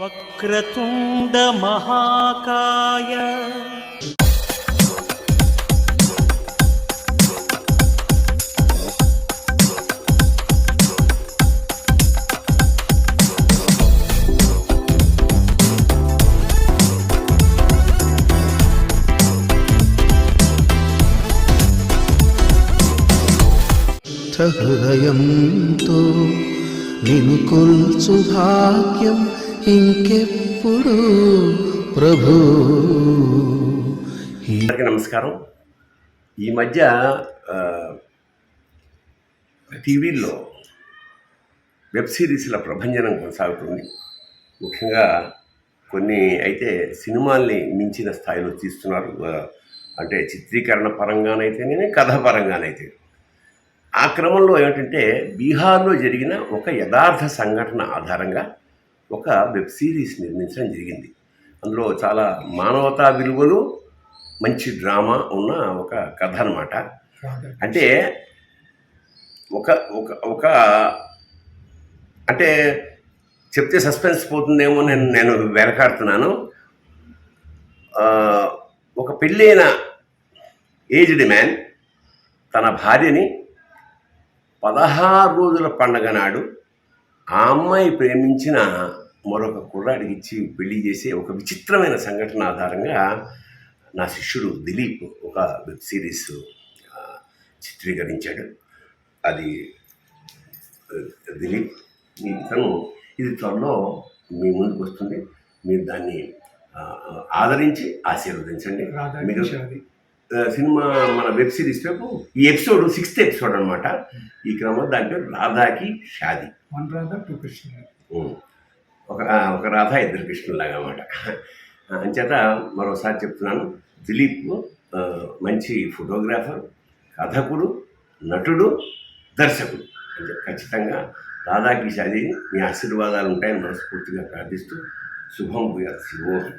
వక్రతుండ మహాకాయ హృదయంతో నిన్ను కొల్చు భాగ్యం ఇంకెప్పుడు ప్రభు. అందరికీ నమస్కారం. ఈ మధ్య టీవీల్లో వెబ్ సిరీస్ల ప్రభంజనం కొనసాగుతుంది. ముఖ్యంగా కొన్ని అయితే సినిమాల్ని మించిన స్థాయిలో తీస్తున్నారు. అంటే చిత్రీకరణ పరంగానైతేనే, కథాపరంగానైతే. ఆ క్రమంలో ఏమిటంటే, బీహార్లో జరిగిన ఒక యథార్థ సంఘటన ఆధారంగా ఒక వెబ్ సిరీస్ నిర్మించడం జరిగింది. అందులో చాలా మానవతా విలువలు, మంచి డ్రామా ఉన్న ఒక కథ అన్నమాట. అంటే ఒక ఒక ఒక అంటే చెప్తే సస్పెన్స్ పోతుందేమో నేను వెనకాడుతున్నాను. ఒక పెళ్ళైన ఏజ్డ్ మ్యాన్ తన భార్యని 16 రోజుల పండగ నాడు ఆ అమ్మాయి ప్రేమించిన మరొక కుర్రాడికి ఇచ్చి పెళ్లి చేసే ఒక విచిత్రమైన సంఘటన ఆధారంగా నా శిష్యుడు దిలీప్ ఒక వెబ్ సిరీస్ చిత్రీకరించాడు. అది దిలీప్ ఇది త్వరలో మీ ముందుకు వస్తుంది. మీరు దాన్ని ఆదరించి ఆశీర్వదించండి. మీరు సినిమా మన వెబ్ సిరీస్ వైపు ఈ ఎపిసోడ్ 6th ఎపిసోడ్ అనమాట. ఈ క్రమంలో దాని పేరు రాధాకి షాదీ. ఒక రాధ 2 కృష్ణులాగా అన్నమాట. అంచేత మరోసారి చెప్తున్నాను, దిలీప్ మంచి ఫోటోగ్రాఫర్, కథకుడు, నటుడు, దర్శకుడు. అంటే ఖచ్చితంగా రాధాకి షాదీ మీ ఆశీర్వాదాలు ఉంటాయని మనస్ఫూర్తిగా ప్రార్థిస్తూ శుభం భూయాత్. శివోహం.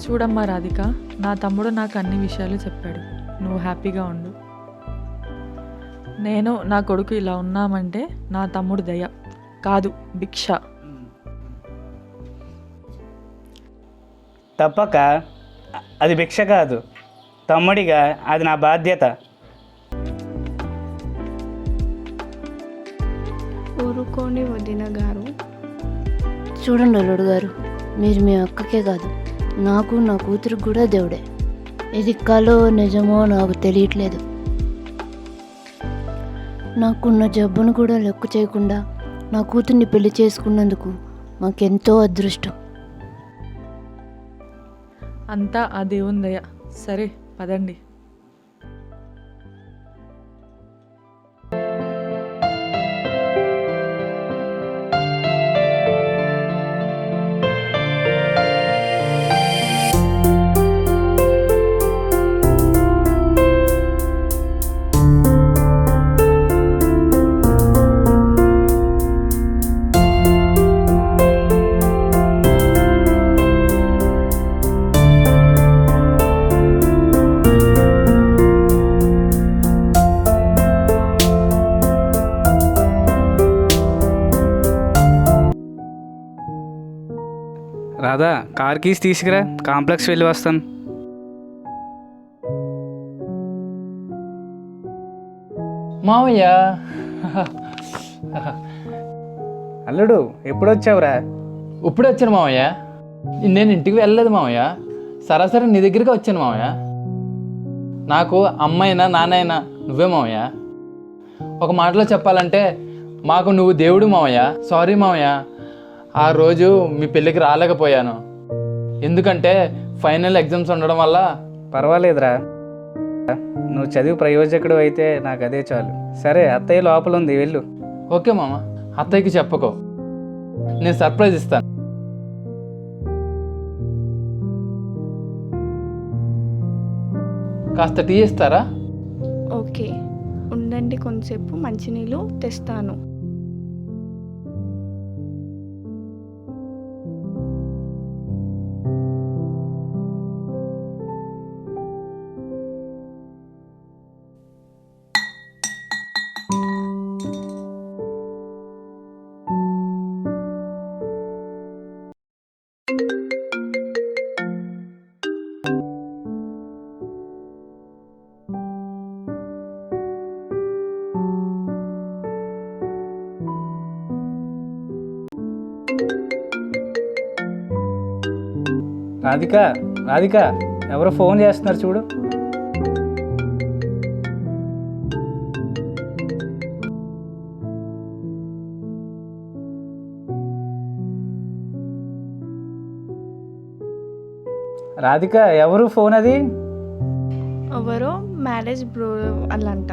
చూడమ్మా రాధిక, నా తమ్ముడు నాకు అన్ని విషయాలు చెప్పాడు. నువ్వు హ్యాపీగా ఉండు. నేను నా కొడుకు ఇలా ఉన్నామంటే నా తమ్ముడు దయ కాదు, భిక్ష. తప్పక అది భిక్ష కాదు, తమ్ముడిగా అది నా బాధ్యత. ఊరుకోండి వదిన గారు. చూడండి అల్లుడు గారు, మీరు మీ అక్కకే కాదు నాకు నా కూతురికి కూడా దేవుడే. ఇది కలో నిజమో నాకు తెలియట్లేదు. నాకున్న జబ్బును కూడా లెక్క చేయకుండా నా కూతుర్ని పెళ్లి చేసుకున్నందుకు మాకెంతో అదృష్టం. అంతా ఆ దేవుని దయ. సరే పదండి. రాధా, కార్ కీస్ తీసుకురా, కాంప్లెక్స్ వెళ్ళి వస్తాను. మావయ్య, అల్లుడు ఎప్పుడు వచ్చావురా? ఇప్పుడే వచ్చాను మావయ్య. నేను ఇంటికి వెళ్ళలేదు మావయ్య, సరాసరి నీ దగ్గరికి వచ్చాను మావయ్య. నాకు అమ్మైనా నాన్నైనా నువ్వే మావయ్య. ఒక మాటలో చెప్పాలంటే మాకు నువ్వు దేవుడు మావయ్య. సారీ మావయ్య, ఆ రోజు మీ పెళ్ళికి రాలేకపోయాను. ఎందుకంటే ఫైనల్ ఎగ్జామ్స్ ఉండడం వల్ల. పర్వాలేదురా, నువ్వు చదివి ప్రయోజకుడు అయితే నాకు అదే చాలు. సరే, అత్తయ్య లోపల ఉంది, వెళ్ళు. ఓకే మామ, అత్తయ్యకి చెప్పకో, నేను సర్ప్రైజ్ ఇస్తాను. కాస్త టీ ఇస్తారా? ఓకే ఉండండి, కొంచెంసేపు మంచినీళ్ళు తెస్తాను. రాధిక, రాధిక, ఎవరో ఫోన్ చేస్తున్నారు చూడు. రాధిక, ఎవరు ఫోన్ అది? ఎవరో మ్యారేజ్ బ్రో అల్లంట.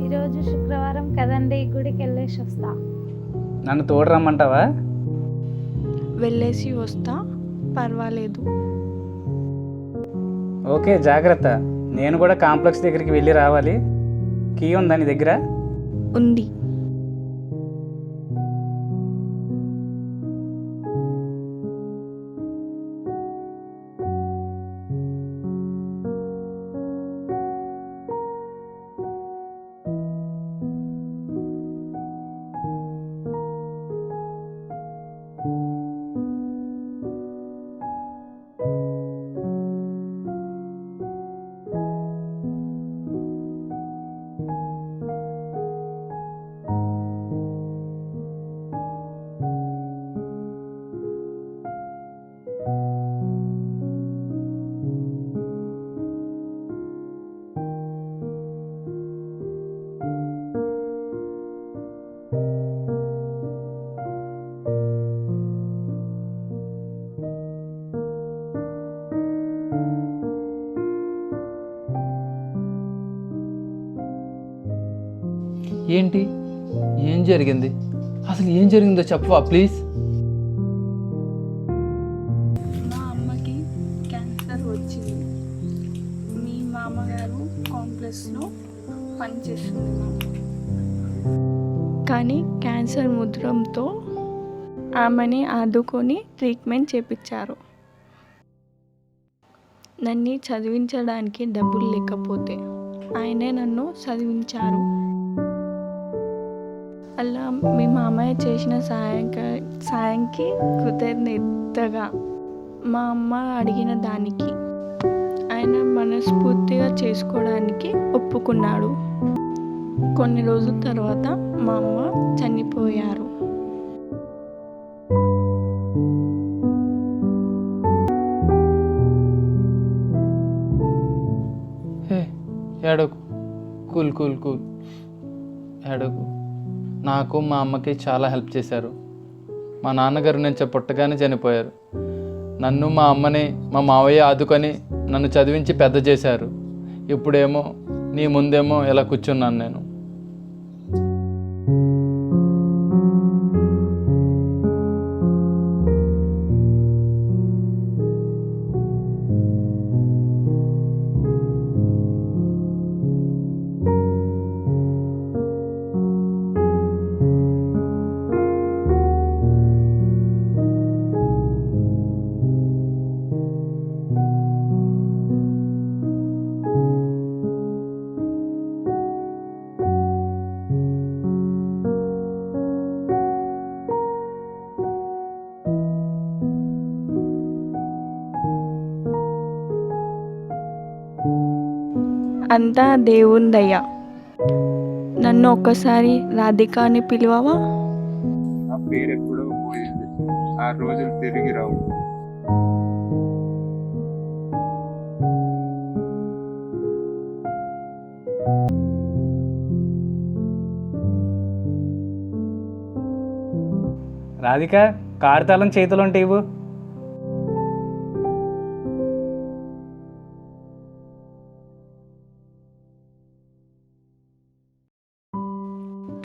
ఈరోజు శుక్రవారం కదండి, గుడికి వెళ్ళేసి వస్తా. నన్ను తోడు రమ్మంటావా? వెళ్ళేసి వస్తా, పర్వాలేదు. ఓకే, జాగ్రత్త. నేను కూడా కాంప్లెక్స్ దగ్గరికి వెళ్ళి రావాలి. కీ ఉందా నీ దగ్గర? ఉంది. ఏంటి, ఏం జరిగింది? అసలు ఏం జరిగిందో చెప్పవా ప్లీజ్? మా అమ్మకి క్యాన్సర్ వచ్చింది. మీ మామగారు కాంప్లెక్స్లో పనిచేస్తుంది మా అమ్మ. కానీ క్యాన్సర్ ముద్రంతో ఆమెని ఆదుకొని ట్రీట్మెంట్ చేపించారు. నన్ను చదివించడానికి డబ్బులు లేకపోతే ఆయనే నన్ను చదివించారు. అలా మీ మామయ్య చేసిన సాయంకి కృతజ్ఞతగా మా అమ్మ అడిగిన దానికి ఆయన మనస్ఫూర్తిగా చేసుకోవడానికి ఒప్పుకున్నాడు. కొన్ని రోజుల తర్వాత మా అమ్మ చనిపోయారు. ఏడకు, కూల్ కూల్ కూల్, ఏడకు. నాకు మా అమ్మకి చాలా హెల్ప్ చేశారు. మా నాన్నగారు నేను పుట్టగానే చనిపోయారు. నన్ను మా అమ్మని మా మావయ్య ఆదుకొని నన్ను చదివించి పెద్ద చేశారు. ఇప్పుడేమో నీ ముందేమో ఇలా కూర్చున్నాను నేను. అంతా దేవుని దయ. నన్ను ఒక్కసారి రాధిక అని పిలువవా? ఆ పేరు ఎప్పుడో పోయింది, ఆ రోజులు తిరిగి రావు. రాధిక, కారు తాళం చేతిలో ఉంటే ఇవ్వు.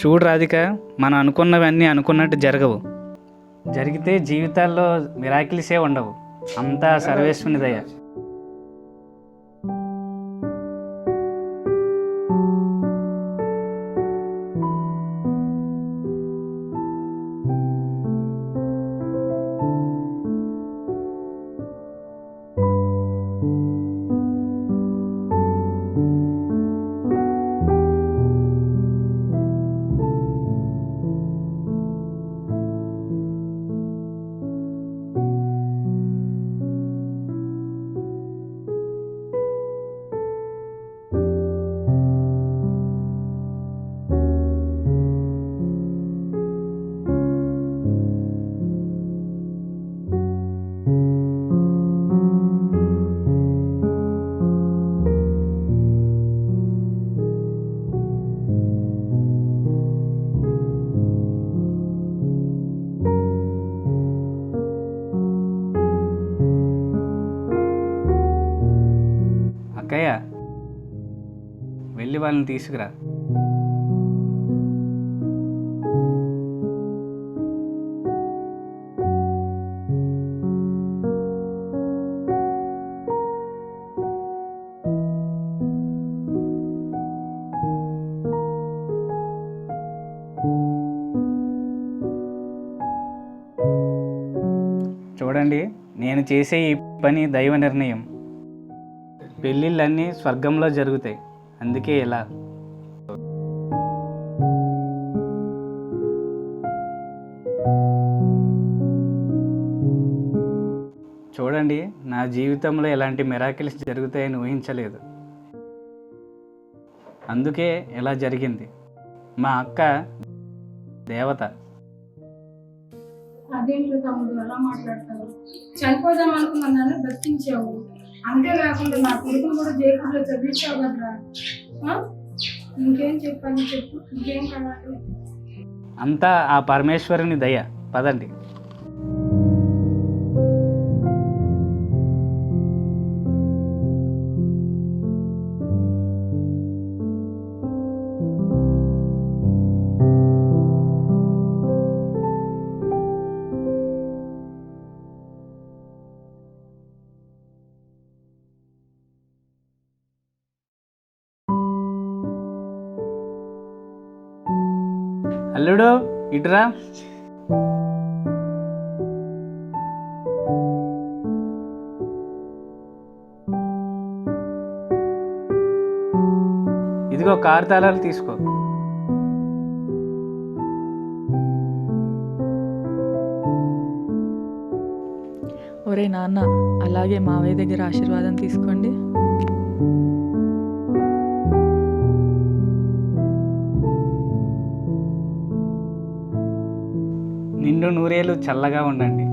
చూడు రాధిక, మనం అనుకున్నవన్నీ అనుకున్నట్టు జరగవు. జరిగితే జీవితాల్లో మిరాకిల్సే ఉండవు. అంతా సర్వేశ్వరుని దయ. అక్కయ్య, వెళ్ళి వాళ్ళని తీసుకురా. చూడండి, నేను చేసే ఈ పని దైవ నిర్ణయం. పెళ్ళిళ్ళన్నీ స్వర్గంలో జరుగుతాయి, అందుకే ఇలా. చూడండి, నా జీవితంలో ఎలాంటి మిరాకిల్స్ జరుగుతాయని ఊహించలేదు, అందుకే ఇలా జరిగింది. మా అక్క దేవత. అదేంటో తమ్ముడు అలా మాట్లాడతావు? చనిపోదాం అనుకున్నాను, బతికించావు. అంతేకాకుండా నా కొడుకును కూడా జైల్లో చదివించావు కదరా. ఇంకేం చెప్పాను చెప్పు, ఇంకేం కావాలి? అంతా ఆ పరమేశ్వరుని దయ. పదండి. అల్లుడు, ఇటురా. ఇదిగో కారు తాళాలు తీసుకో. ఒరే నాన్న, అలాగే మావయ్య దగ్గర ఆశీర్వాదం తీసుకోండి. నిండు నూరేళ్ళు చల్లగా ఉండండి.